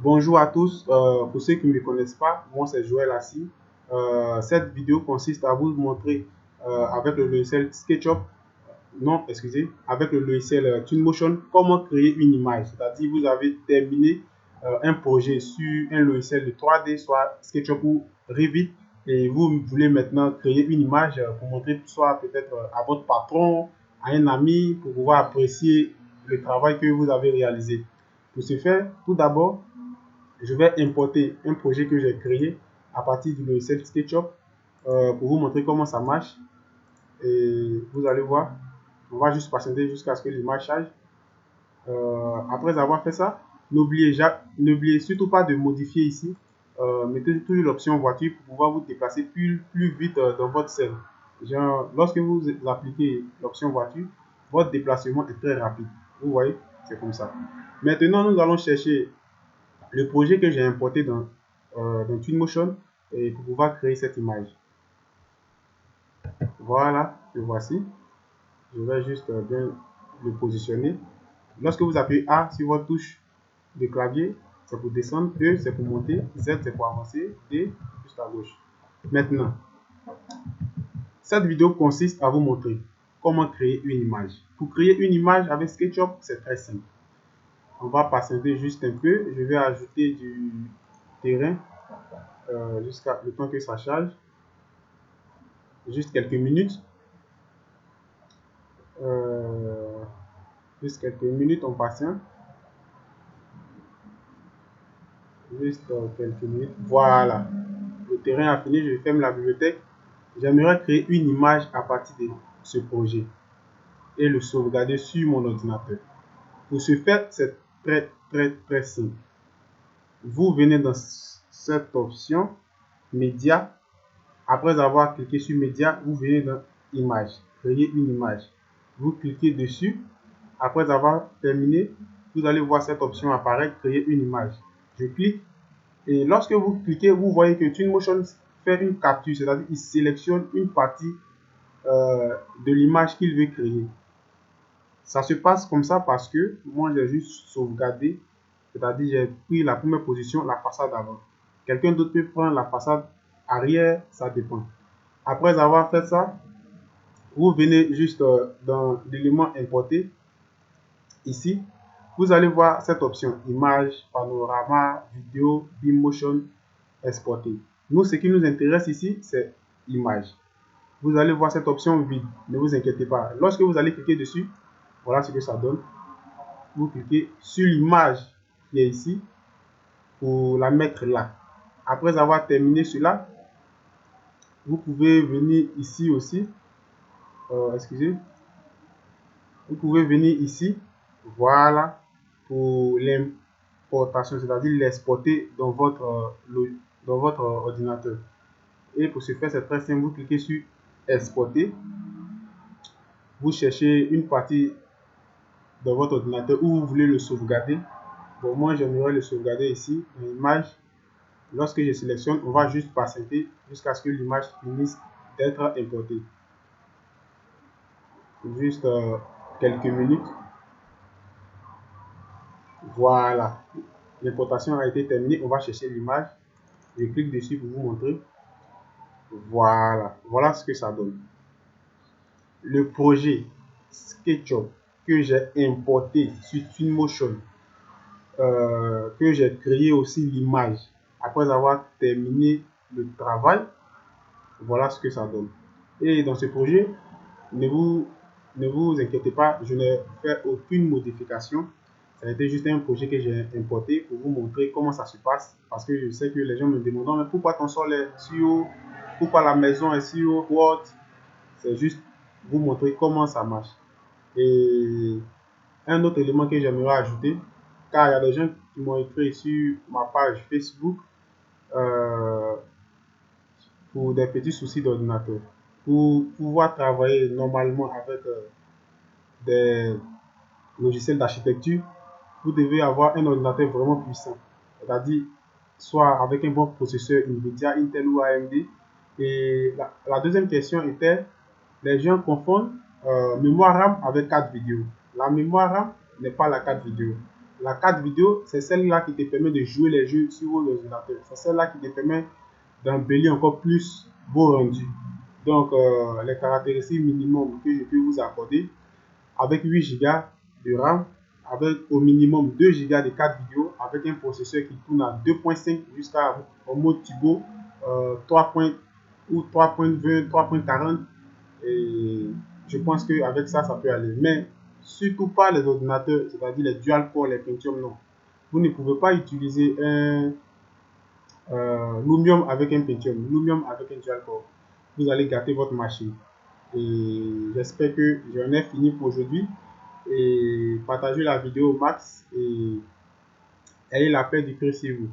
Bonjour à tous. Pour ceux qui ne me connaissent pas, moi c'est Joël Assi. Cette vidéo consiste à vous montrer avec le logiciel SketchUp, non, excusez, avec le logiciel Twinmotion, comment créer une image. C'est-à-dire vous avez terminé un projet sur un logiciel de 3D, soit SketchUp ou Revit, et vous voulez maintenant créer une image pour montrer soit peut-être à votre patron, à un ami, pour pouvoir apprécier le travail que vous avez réalisé. Pour ce faire, tout d'abord, je vais importer un projet que j'ai créé à partir du logiciel SketchUp pour vous montrer comment ça marche. Et vous allez voir, on va juste patienter jusqu'à ce que l'image charge. Après avoir fait ça, n'oubliez surtout pas de modifier ici. Mettez toujours l'option voiture pour pouvoir vous déplacer plus vite dans votre scène. Genre, lorsque vous appliquez l'option voiture, votre déplacement est très rapide. Vous voyez, c'est comme ça. Maintenant, nous allons chercher le projet que j'ai importé dans Twinmotion et pour pouvoir créer cette image. Voilà, le voici. Je vais juste bien le positionner. Lorsque vous appuyez A sur votre touche de clavier, c'est pour descendre, E c'est pour monter, Z c'est pour avancer, D juste à gauche. Maintenant, cette vidéo consiste à vous montrer comment créer une image. Pour créer une image avec SketchUp, c'est très simple. On va patienter juste un peu. Je vais ajouter du terrain jusqu'à le temps que ça charge. Juste quelques minutes. Euh, juste quelques minutes, on patiente. Juste quelques minutes. Voilà. Le terrain a fini, je ferme la bibliothèque. J'aimerais créer une image à partir de ce projet et le sauvegarder sur mon ordinateur. Pour ce faire, c'est très simple. Vous venez dans cette option média. Après avoir cliqué sur média, vous venez dans image, créer une image. Vous cliquez dessus. Après avoir terminé, vous allez voir cette option apparaître, créer une image. Je clique et lorsque vous cliquez, vous voyez que Twinmotion fait une capture, c'est-à-dire qu'il sélectionne une partie de l'image qu'il veut créer. Ça se passe comme ça parce que moi j'ai juste sauvegardé, c'est-à-dire j'ai pris la première position, la façade avant. Quelqu'un d'autre peut prendre la façade arrière, ça dépend. Après avoir fait ça, vous venez juste dans l'élément importé. Ici, vous allez voir cette option image, panorama, vidéo, BeamMotion, exporter. Nous, ce qui nous intéresse ici, c'est image. Vous allez voir cette option vide. Ne vous inquiétez pas. Lorsque vous allez cliquer dessus, voilà ce que ça donne. Vous cliquez sur l'image qui est ici pour la mettre là. Après avoir terminé cela, vous pouvez venir ici aussi. Excusez. Vous pouvez venir ici. Voilà. Pour l'importation, c'est-à-dire l'exporter dans votre ordinateur. Et pour ce faire, c'est très simple. Vous cliquez sur exporter. Vous cherchez une partie dans votre ordinateur où vous voulez le sauvegarder. Bon, moi, j'aimerais le sauvegarder ici, dans l'image. Lorsque je sélectionne, on va juste patienter jusqu'à ce que l'image finisse d'être importée. Juste quelques minutes. Voilà. L'importation a été terminée. On va chercher l'image. Je clique dessus pour vous montrer. Voilà. Voilà ce que ça donne. Le projet SketchUp que j'ai importé sur Twinmotion, que j'ai créé aussi l'image après avoir terminé le travail, voilà ce que ça donne. Et dans ce projet, ne vous inquiétez pas, je n'ai fait aucune modification. Ça a été juste un projet que j'ai importé pour vous montrer comment ça se passe. Parce que je sais que les gens me demandent, mais pourquoi ton sol est si haut? Pourquoi la maison est si haut? C'est juste vous montrer comment ça marche. Et un autre élément que j'aimerais ajouter, car il y a des gens qui m'ont écrit sur ma page Facebook euh, pour des petits soucis d'ordinateur. Pour pouvoir travailler normalement avec des logiciels d'architecture, vous devez avoir un ordinateur vraiment puissant. C'est-à-dire, soit avec un bon processeur NVIDIA, Intel ou AMD. Et la deuxième question était, les gens confondent mémoire RAM avec carte vidéo. La mémoire RAM n'est pas la carte vidéo. La carte vidéo, c'est celle-là qui te permet de jouer les jeux sur vos ordinateurs. C'est celle-là qui te permet d'embellir encore plus vos rendus. Donc, les caractéristiques minimum que je peux vous accorder, avec 8 Go de RAM, avec au minimum 2 Go de carte vidéo, avec un processeur qui tourne à 2.5 jusqu'à au mode turbo 3. Ou 3.20, 3.40. Et je pense qu'avec ça, ça peut aller. Mais surtout pas les ordinateurs, c'est-à-dire les dual core, les Pentium, non. Vous ne pouvez pas utiliser un Lumium avec un Pentium, Lumium avec un dual core. Vous allez gâter votre machine. Et j'espère que j'en ai fini pour aujourd'hui. Et partagez la vidéo au max et ayez la paix du Christ sur vous.